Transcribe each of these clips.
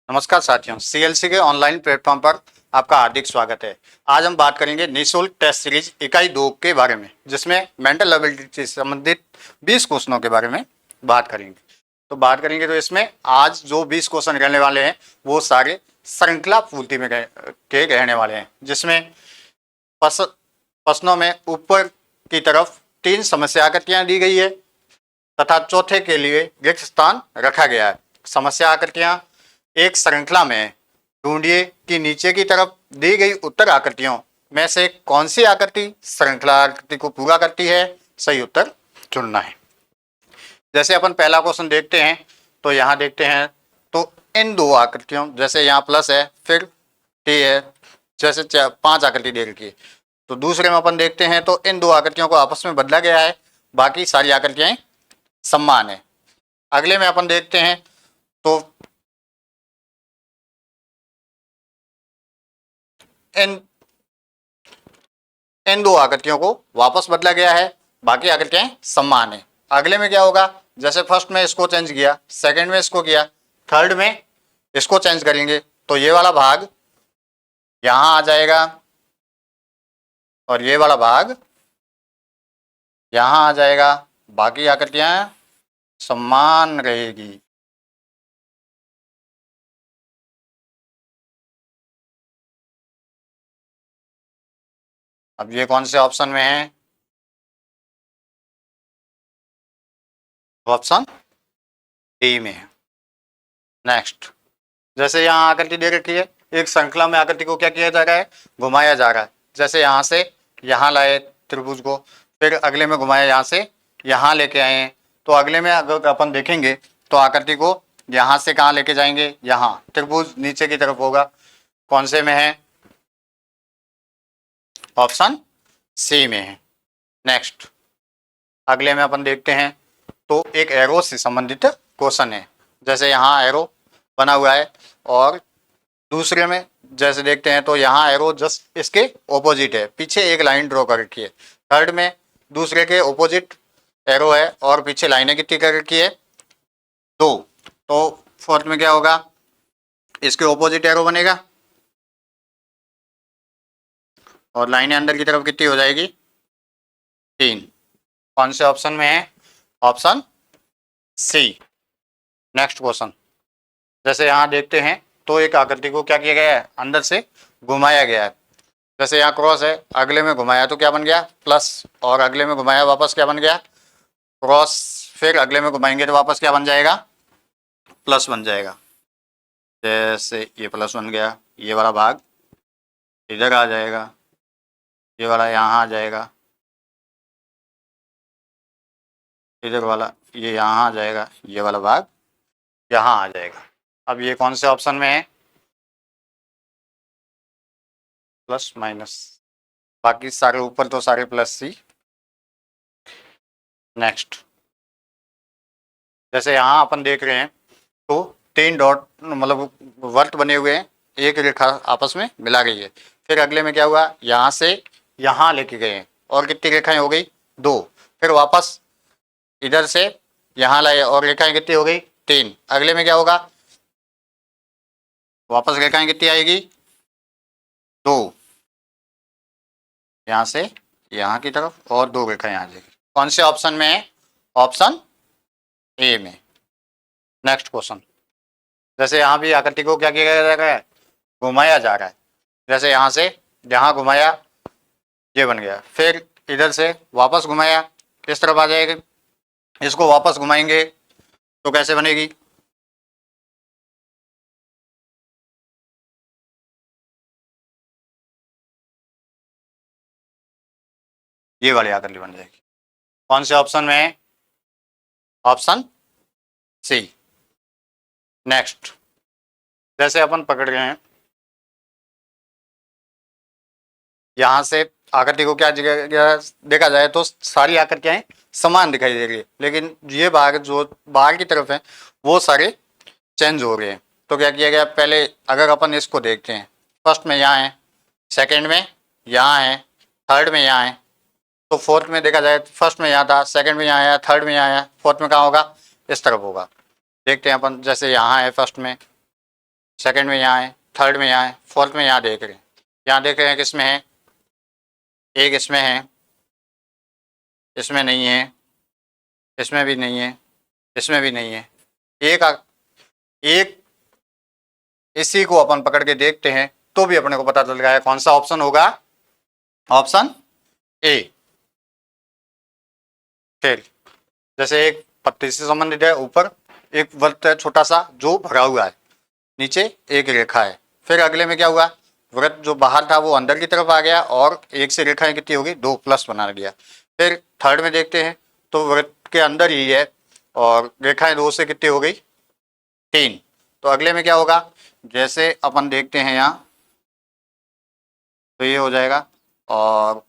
नमस्कार साथियों, सीएलसी के ऑनलाइन प्लेटफॉर्म पर आपका हार्दिक स्वागत है। आज हम बात करेंगे निःशुल्क टेस्ट सीरीज इकाई 2 के बारे में, जिसमें मेंटल एबिलिटी से संबंधित 20 क्वेश्चनों के बारे में बात करेंगे। तो इसमें आज जो 20 क्वेश्चन रहने वाले हैं वो सारे श्रृंखला पूर्ति में के रहने वाले हैं, जिसमें प्रश्नों में ऊपर की तरफ 3 समस्या आकृतियां दी गई है तथा चौथे के लिए रिक्त स्थान रखा गया है। समस्या आकृतियां एक श्रृंखला में ढूंढिए कि नीचे की तरफ दी गई उत्तर आकृतियों में से कौन सी आकृति श्रृंखला आकृति को पूरा करती है। सही उत्तर चुनना है। जैसे अपन पहला क्वेश्चन देखते हैं तो यहाँ देखते हैं तो इन दो आकृतियों, जैसे यहाँ प्लस है फिर टी है, जैसे 5 आकृति दे रखी है। तो दूसरे में अपन देखते हैं तो इन दो आकृतियों को आपस में बदला गया है, बाकी सारी आकृतियां समान है। अगले में अपन देखते हैं तो इन दो आकृतियों को वापस बदला गया है, बाकी आकृतियां समान है। अगले में क्या होगा, जैसे फर्स्ट में इसको चेंज किया, सेकंड में इसको किया, थर्ड में इसको चेंज करेंगे तो ये वाला भाग यहां आ जाएगा और ये वाला भाग यहां आ जाएगा, बाकी आकृतियां समान रहेगी। अब ये कौन से ऑप्शन में है? ऑप्शन डी में है। नेक्स्ट, जैसे यहाँ आकृति दे रखी है, एक श्रृंखला में आकृति को क्या किया जा रहा है, घुमाया जा रहा है। जैसे यहाँ से यहाँ लाए त्रिभुज को, फिर अगले में घुमाया, यहाँ से यहाँ लेके आए हैं। तो अगले में अगर अपन देखेंगे तो आकृति को यहाँ से कहाँ लेके जाएंगे, यहाँ त्रिभुज नीचे की तरफ होगा। कौन से में है? ऑप्शन सी में है। नेक्स्ट, अगले में अपन देखते हैं तो एक एरो से संबंधित क्वेश्चन है। जैसे यहाँ एरो बना हुआ है और दूसरे में जैसे देखते हैं तो यहाँ एरो जस्ट इसके ऑपोजिट है, पीछे एक लाइन ड्रॉ कर रखी है। थर्ड में दूसरे के ऑपोजिट एरो है और पीछे लाइनें कितनी कर रखी है, 2। तो फोर्थ में क्या होगा, इसके ऑपोजिट एरो बनेगा और लाइनें अंदर की तरफ कितनी हो जाएगी, 3। कौन से ऑप्शन में है? Option C. नेक्स्ट क्वेश्चन, जैसे यहाँ देखते हैं तो एक आकृति को क्या किया गया है, अंदर से घुमाया गया है। जैसे यहाँ क्रॉस है, अगले में घुमाया तो क्या बन गया, प्लस, और अगले में घुमाया वापस क्या बन गया, क्रॉस, फिर अगले में घुमाएंगे तो वापस क्या बन जाएगा, प्लस बन जाएगा। जैसे ये प्लस बन गया, ये वाला भाग इधर आ जाएगा, ये वाला यहाँ आ जाएगा, इधर वाला ये यहाँ आ जाएगा, ये वाला भाग यहाँ आ जाएगा। अब ये कौन से ऑप्शन में है, प्लस माइनस, बाकी सारे ऊपर तो सारे प्लस सी। नेक्स्ट, जैसे यहाँ अपन देख रहे हैं तो 3 डॉट मतलब वर्त बने हुए हैं, एक रेखा आपस में मिला गई है। फिर अगले में क्या हुआ, यहाँ से यहाँ लेके गए हैं और कितनी रेखाएं हो गई, 2। फिर वापस इधर से यहाँ लाए और रेखाएं कितनी हो गई, 3। अगले में क्या होगा, वापस रेखाएं कितनी आएगी, 2, यहाँ से यहाँ की तरफ और 2 रेखाएं आ जाएगी। कौन से ऑप्शन में है? ऑप्शन ए में। नेक्स्ट क्वेश्चन, जैसे यहाँ भी आकृति को क्या किया जा रहा है, घुमाया जा रहा है। जैसे यहाँ से यहाँ घुमाया, ये बन गया, फिर इधर से वापस घुमाया, इस तरफ आ जाएगी, इसको वापस घुमाएंगे तो कैसे बनेगी, ये वाली आकृति बन जाएगी। कौन से ऑप्शन में है? Option C. नेक्स्ट, जैसे अपन पकड़ रहे हैं, यहाँ से आकृति को क्या देखा जाए तो सारी आकृतियां समान दिखाई दे रही है, लेकिन ये भाग जो बाहर की तरफ है वो सारे चेंज हो रहे हैं। तो क्या किया गया, पहले अगर अपन इसको देखते हैं, फर्स्ट में यहाँ है, सेकंड में यहाँ है, थर्ड में यहाँ है। तो फोर्थ में देखा जाए, फर्स्ट में यहाँ था, सेकंड में यहाँ आया, थर्ड में यहाँ आया, फोर्थ में कहाँ होगा, इस तरफ होगा। देखते हैं अपन, जैसे यहाँ है फर्स्ट में, सेकंड में यहाँ है, थर्ड में यहाँ है, फोर्थ में यहाँ देख रहे हैं। यहाँ देख रहे हैं किसमें है, एक इसमें है, इसमें नहीं है, इसमें भी नहीं है, इसमें भी नहीं है। एक इसी को अपन पकड़ के देखते हैं तो भी अपने को पता चल गया है कौन सा ऑप्शन होगा, ऑप्शन ए। फिर जैसे एक पत्ती से संबंधित है, ऊपर एक वृत्त है छोटा सा जो भरा हुआ है, नीचे एक रेखा है। फिर अगले में क्या हुआ, वृत्त जो बाहर था वो अंदर की तरफ आ गया और एक से रेखाएं कितनी होगी, 2 प्लस बना दिया। फिर थर्ड में देखते हैं तो वृत्त के अंदर ही है और रेखाएं 2 से कितनी हो गई, 3। तो अगले में क्या होगा, जैसे अपन देखते हैं यहाँ तो ये हो जाएगा। और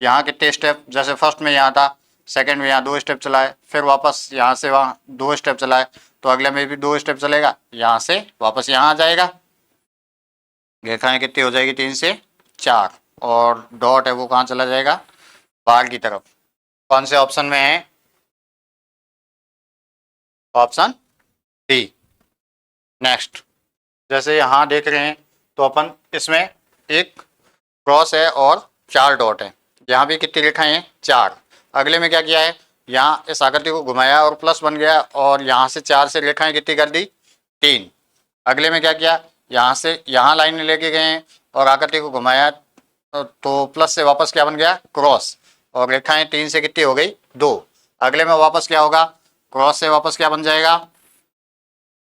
यहाँ कितने स्टेप, जैसे फर्स्ट में यहाँ था, सेकंड में यहाँ 2 स्टेप चलाए, फिर वापस यहाँ से वहाँ 2 स्टेप चलाए, तो अगले में भी 2 स्टेप चलेगा, यहाँ से वापस यहाँ आ जाएगा। रेखाएं कितनी हो जाएगी, 3 से 4, और डॉट है वो कहाँ चला जाएगा, बाहर की तरफ। कौन से ऑप्शन में है, ऑप्शन डी। नेक्स्ट, जैसे यहाँ देख रहे हैं तो अपन इसमें एक क्रॉस है और 4 डॉट है, यहाँ भी कितनी रेखाएं हैं, 4। अगले में क्या किया है, यहाँ इस आकृति को घुमाया और प्लस बन गया, और यहाँ से 4 से रेखाएं कितनी कर दी, 3। अगले में क्या किया, यहाँ से यहाँ लाइन लेके गए हैं और आकृति को घुमाया तो प्लस से वापस क्या बन गया, क्रॉस, और रेखाएं 3 से कितनी हो गई, 2। अगले में वापस क्या होगा, क्रॉस से वापस क्या बन जाएगा,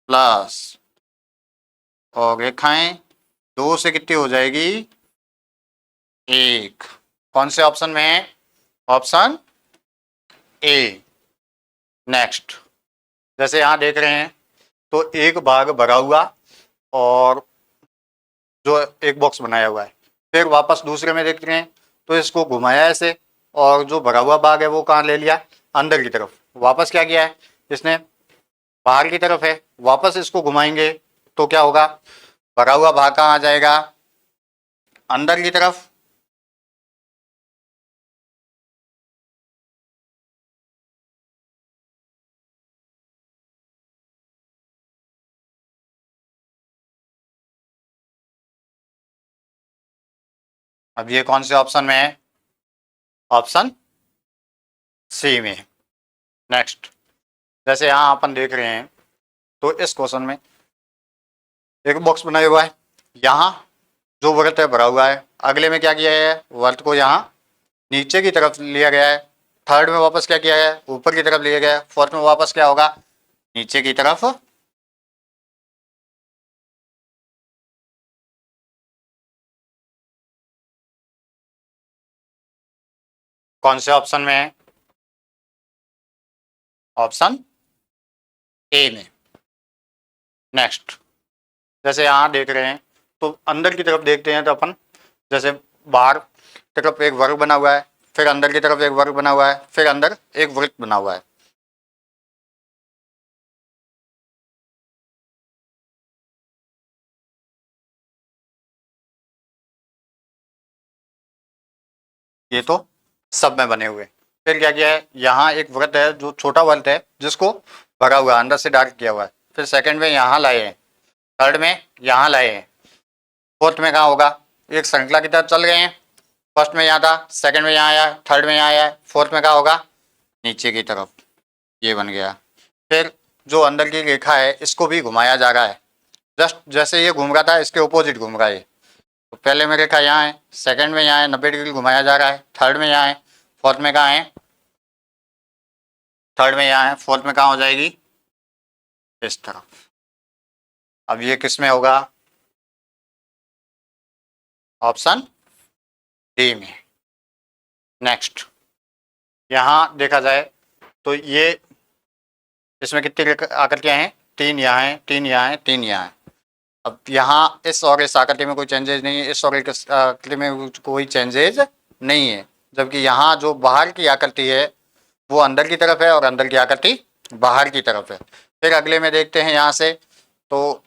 प्लस, और रेखाएं 2 से कितनी हो जाएगी, 1। कौन से ऑप्शन में है, ऑप्शन ए। नेक्स्ट, जैसे यहाँ देख रहे हैं तो एक भाग भरा हुआ और जो एक बॉक्स बनाया हुआ है, फिर वापस दूसरे में देख रहे हैं तो इसको घुमाया ऐसे, और जो भरा हुआ भाग है वो कहाँ ले लिया, अंदर की तरफ। वापस क्या किया है इसने, बाहर की तरफ है, वापस इसको घुमाएंगे तो क्या होगा, भरा हुआ भाग कहाँ आ जाएगा, अंदर की तरफ। अब ये कौन से ऑप्शन में है, ऑप्शन सी में। नेक्स्ट, जैसे यहाँ अपन देख रहे हैं तो इस क्वेश्चन में एक बॉक्स बनाया हुआ है, यहाँ जो वृत्त है भरा हुआ है। अगले में क्या किया है, वृत्त को यहाँ नीचे की तरफ लिया गया है। थर्ड में वापस क्या किया है, ऊपर की तरफ लिया गया है। फोर्थ में वापस क्या होगा, नीचे की तरफ। कौन से ऑप्शन में है, ऑप्शन ए में। नेक्स्ट, जैसे यहाँ देख रहे हैं तो अंदर की तरफ देखते हैं तो अपन जैसे बाहर की तरफ एक वर्ग बना हुआ है, फिर अंदर की तरफ एक वर्ग बना हुआ है, फिर अंदर एक वृत्त बना हुआ है। ये तो सब में बने हुए। फिर क्या किया है, यहाँ एक वृत्त है जो छोटा वृत्त है जिसको भरा हुआ है, अंदर से डार्क किया हुआ है। फिर सेकंड में यहाँ लाए हैं, थर्ड में यहाँ लाए हैं, फोर्थ में कहाँ होगा, एक श्रृंखला की तरफ चल गए हैं। फर्स्ट में यहाँ था, सेकंड में यहाँ आया, थर्ड में यहाँ आया, फोर्थ में कहाँ होगा, नीचे की तरफ। ये बन गया। फिर जो अंदर की रेखा है इसको भी घुमाया जा रहा है, जस्ट जैसे ये घूम रहा था इसके ऑपोजिट घूम रहा है। तो पहले में रेखा यहाँ है, सेकंड में यहाँ है, 90 डिग्री घुमाया जा रहा है। थर्ड में यहाँ है, फोर्थ में कहाँ है, थर्ड में यहाँ है, फोर्थ में कहाँ हो जाएगी, इस तरफ। अब ये किस में होगा, ऑप्शन डी में। नेक्स्ट, यहाँ देखा जाए तो ये इसमें कितनी आकृतियाँ हैं, 3 यहाँ हैं, 3 यहाँ हैं, 3 यहाँ हैं। अब यहाँ इस और इस आकृति में कोई चेंजेज नहीं है, इस और इस आकृति में कोई चेंजेज नहीं है, जबकि यहाँ जो बाहर की आकृति है वो अंदर की तरफ है और अंदर की आकृति बाहर की तरफ है। फिर अगले में देखते हैं यहाँ से, तो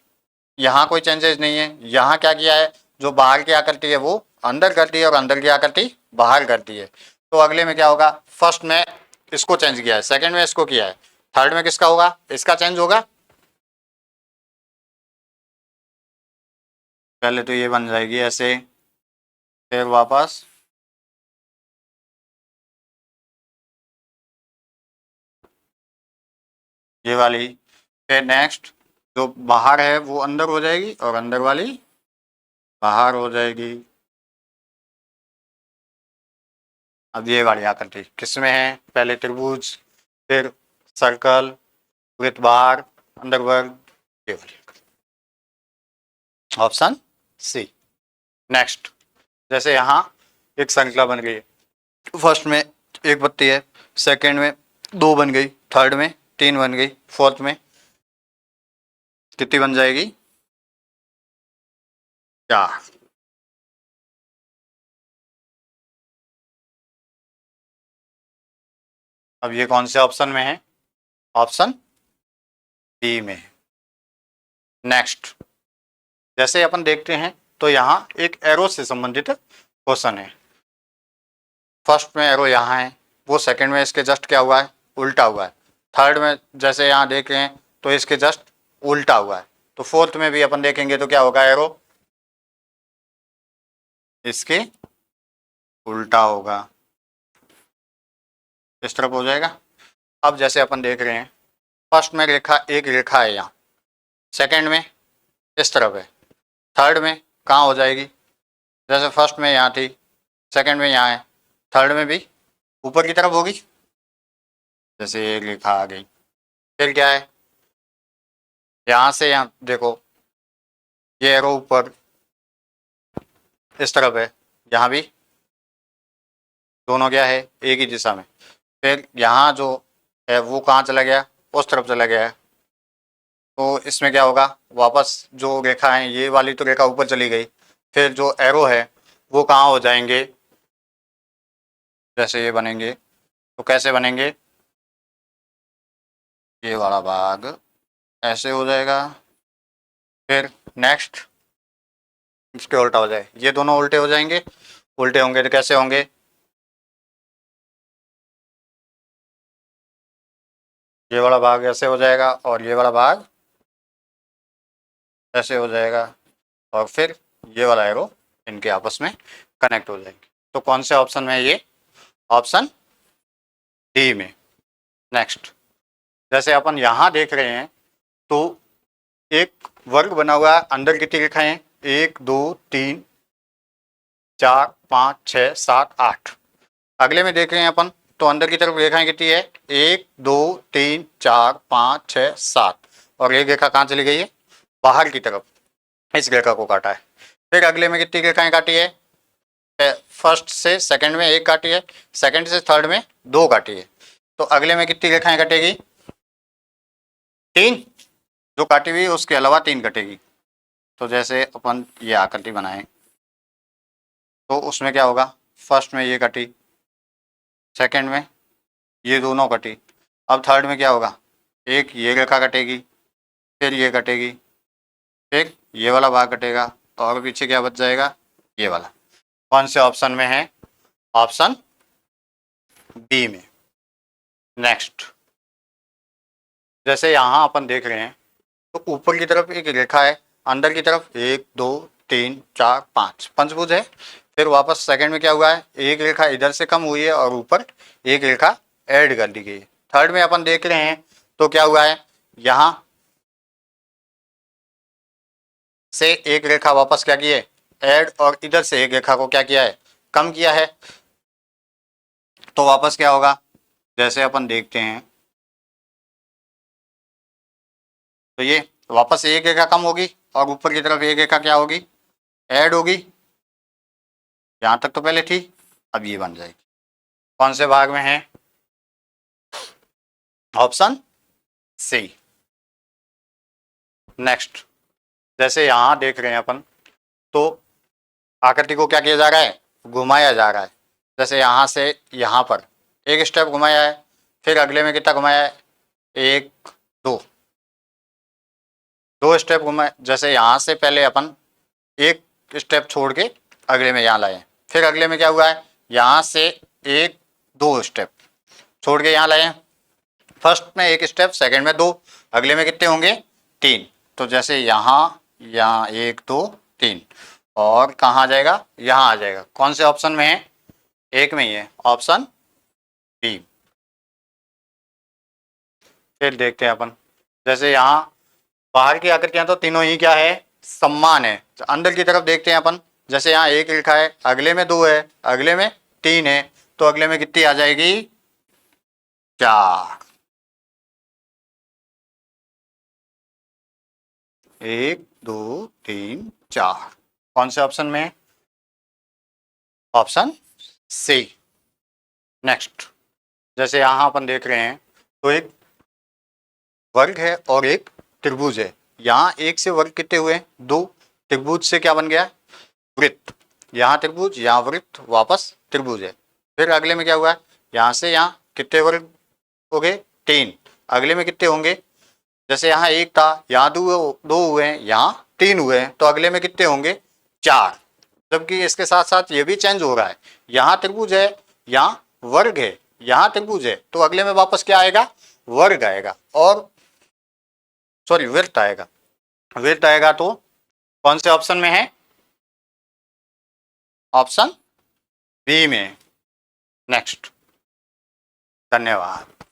यहाँ कोई चेंजेज नहीं है। यहाँ क्या किया है, जो बाहर की आकृति है वो अंदर कर दी है और अंदर की आकृति बाहर कर दी है। तो अगले में क्या होगा, फर्स्ट में इसको चेंज किया है, सेकंड में इसको किया है, थर्ड में किसका होगा, इसका चेंज होगा। पहले तो ये बन जाएगी ऐसे, फिर वापस ये वाली, फिर नेक्स्ट जो बाहर है वो अंदर हो जाएगी और अंदर वाली बाहर हो जाएगी। अब ये वाली आकृति किसमें है, पहले त्रिभुज, फिर सर्कल, वृत्त बाहर, अंदर वर्ग, ये वाली ऑप्शन सी। नेक्स्ट, जैसे यहाँ एक श्रृंखला बन गई है, फर्स्ट में एक पत्ती है, सेकंड में दो बन गई, थर्ड में तीन बन गई, फोर्थ में कितनी बन जाएगी, चार। अब ये कौन से ऑप्शन में है, ऑप्शन डी में है। नेक्स्ट, जैसे अपन देखते हैं तो यहाँ एक एरो से संबंधित क्वेश्चन है। फर्स्ट में एरो यहाँ है, वो सेकंड में इसके जस्ट क्या हुआ है, उल्टा हुआ है। थर्ड में जैसे यहाँ देख रहे हैं तो इसके जस्ट उल्टा हुआ है। तो फोर्थ में भी अपन देखेंगे तो क्या होगा, एरो इसके उल्टा होगा, इस तरफ हो जाएगा। अब जैसे अपन देख रहे हैं फर्स्ट में रेखा, एक रेखा है यहाँ, सेकंड में इस तरफ है, थर्ड में कहाँ हो जाएगी, जैसे फर्स्ट में यहाँ थी, सेकंड में यहाँ है, थर्ड में भी ऊपर की तरफ होगी। जैसे एक रेखा आ गई, फिर क्या है, यहाँ से यहाँ देखो ये एरो ऊपर इस तरफ है, यहाँ भी दोनों क्या है, एक ही दिशा में। फिर यहाँ जो है वो कहाँ चला गया, उस तरफ चला गया है। तो इसमें क्या होगा, वापस जो रेखा है, ये वाली तो रेखा ऊपर चली गई, फिर जो एरो है वो कहाँ हो जाएंगे, जैसे ये बनेंगे तो कैसे बनेंगे, ये वाला भाग ऐसे हो जाएगा, फिर नेक्स्ट इसके उल्टा हो जाए, ये दोनों उल्टे हो जाएंगे। उल्टे होंगे तो कैसे होंगे, ये वाला भाग ऐसे हो जाएगा और ये वाला भाग ऐसे हो जाएगा, और फिर ये वाला एरो इनके आपस में कनेक्ट हो जाएंगे। तो कौन से ऑप्शन में है ये, ऑप्शन डी में। नेक्स्ट, जैसे अपन यहाँ देख रहे हैं तो एक वर्ग बना हुआ है, अंदर कितनी रेखाएं हैं, एक दो तीन चार पाँच छः सात आठ। अगले में देख रहे हैं अपन तो अंदर की तरफ रेखाएं कितनी है, एक दो तीन चार पाँच छः सात, और एक रेखा कहाँ चली गई है, बाहर की तरफ, इस रेखा को काटा है। फिर अगले में कितनी रेखाएं काटी है, फर्स्ट से सेकंड में एक काटी है, सेकंड से थर्ड में दो काटी है। तो अगले में कितनी रेखाएं कटेगी, तीन, जो काटी हुई उसके अलावा तीन कटेगी। तो जैसे अपन ये आकृति बनाएं तो उसमें क्या होगा, फर्स्ट में ये कटी, सेकंड में ये दोनों कटी, अब थर्ड में क्या होगा, एक ये रेखा कटेगी, फिर ये कटेगी, फिर ये वाला भाग कटेगा, और पीछे क्या बच जाएगा, ये वाला। कौन से ऑप्शन में है, ऑप्शन बी में। नेक्स्ट, जैसे यहाँ अपन देख रहे हैं तो ऊपर की तरफ एक रेखा है, अंदर की तरफ एक दो तीन चार पाँच, पंचभुज है। फिर वापस सेकंड में क्या हुआ है, एक रेखा इधर से कम हुई है और ऊपर एक रेखा ऐड कर दी गई है। थर्ड में अपन देख रहे हैं तो क्या हुआ है, यहाँ से एक रेखा वापस क्या की है, ऐड, और इधर से एक रेखा को क्या किया है, कम किया है। तो वापस क्या होगा, जैसे अपन देखते हैं तो ये वापस एक रेखा कम होगी और ऊपर की तरफ एक रेखा क्या होगी, ऐड होगी। यहां तक तो पहले थी, अब ये बन जाएगी। कौन से भाग में है, ऑप्शन सी। नेक्स्ट, जैसे यहां देख रहे हैं अपन तो आकृति को क्या किया जा रहा है, घुमाया जा रहा है। जैसे यहाँ से यहाँ पर एक स्टेप घुमाया है, फिर अगले में कितना घुमाया है, एक दो, दो स्टेप घुमाए। जैसे यहाँ से पहले अपन एक स्टेप छोड़ के अगले में यहाँ लाए, फिर अगले में क्या हुआ है, यहाँ से एक दो स्टेप छोड़ के यहाँ लाए, फर्स्ट में एक स्टेप, सेकंड में दो, अगले में कितने होंगे, तीन। तो जैसे यहाँ यहाँ एक दो 3 और कहाँ आ जाएगा, यहाँ आ जाएगा। कौन से ऑप्शन में है, एक में ही है, ऑप्शन बी। फिर देखते हैं अपन, जैसे यहाँ बाहर की आकृतियां तो तीनों ही क्या है, समान है। तो अंदर की तरफ देखते हैं अपन, जैसे यहाँ एक लिखा है, अगले में 2 है, अगले में 3 है, तो अगले में कितनी आ जाएगी, 4। 1 2 3 4 कौन से ऑप्शन में है, ऑप्शन सी। नेक्स्ट, जैसे यहाँ अपन देख रहे हैं, तो एक वर्ग है और एक त्रिभुज है। यहाँ एक से वर्ग कितने हुए, 2, त्रिभुज से क्या बन गया, वृत्त। यहाँ त्रिभुज, यहाँ वृत्त, वापस त्रिभुज है। फिर अगले में क्या हुआ, यहाँ से यहाँ कितने वर्ग हो गए, 3, अगले में कितने होंगे, जैसे यहाँ 1 था, यहाँ 2 हुए हैं, यहाँ 3 हुए हैं, तो अगले में कितने होंगे, 4। जबकि इसके साथ साथ ये भी चेंज हो रहा है, यहाँ त्रिभुज है, यहाँ वर्ग है, यहाँ त्रिभुज है, तो अगले में वापस क्या आएगा, वर्ग आएगा, और सॉरी वृत्त आएगा। वृत्त आएगा तो कौन से ऑप्शन में है, ऑप्शन बी में। नेक्स्ट, धन्यवाद।